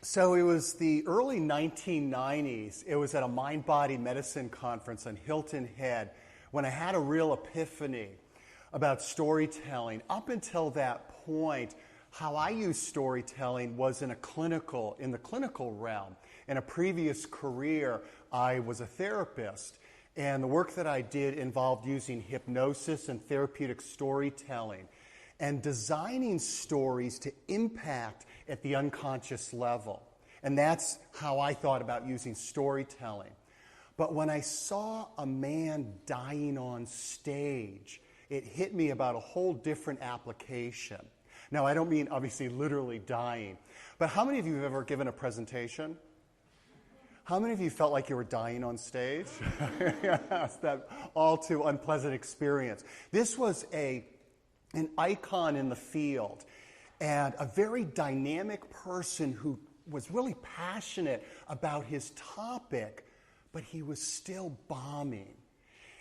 So it was the early 1990s. It was at a mind-body medicine conference on Hilton Head when I had a real epiphany about storytelling. Up until that point, how I used storytelling was in the clinical realm. In a previous career, I was a therapist, and the work that I did involved using hypnosis and therapeutic storytelling and designing stories to impact at the unconscious level. And that's how I thought about using storytelling. But when I saw a man dying on stage, it hit me about a whole different application. Now, I don't mean obviously literally dying, but how many of you have ever given a presentation? How many of you felt like you were dying on stage? Yes, that all too unpleasant experience. This was an icon in the field and a very dynamic person who was really passionate about his topic, but he was still bombing.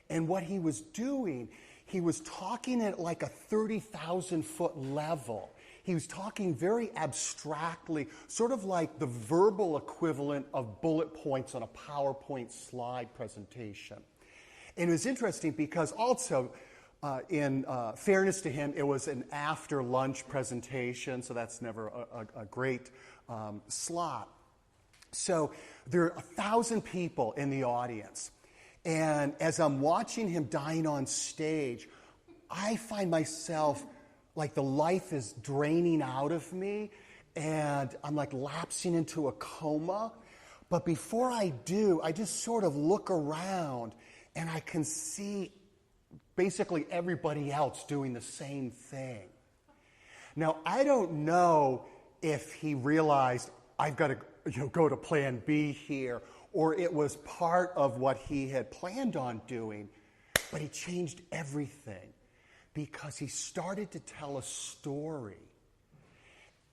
And what he was doing, he was talking at like a 30,000-foot level. He was talking very abstractly, sort of like the verbal equivalent of bullet points on a PowerPoint slide presentation. And it was interesting because also, in fairness to him, it was an after-lunch presentation, so that's never a great slot. So there are 1,000 people in the audience. And as I'm watching him dying on stage, I find myself like the life is draining out of me, and I'm like lapsing into a coma. But before I do, I just sort of look around, and I can see basically everybody else doing the same thing. Now, I don't know if he realized I've got to go to plan B here, or it was part of what he had planned on doing, but he changed everything because he started to tell a story.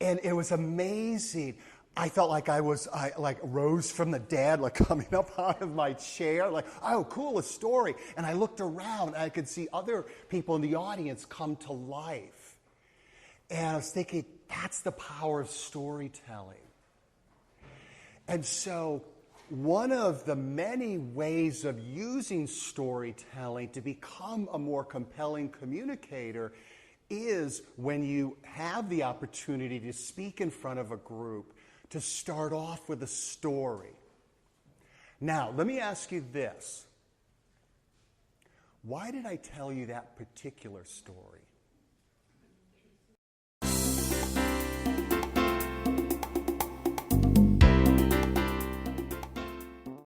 And it was amazing. I felt like I rose from the dead, like coming up out of my chair, like, oh, cool, a story. And I looked around, and I could see other people in the audience come to life. And I was thinking, that's the power of storytelling. And so one of the many ways of using storytelling to become a more compelling communicator is when you have the opportunity to speak in front of a group, to start off with a story. Now, let me ask you this. Why did I tell you that particular story?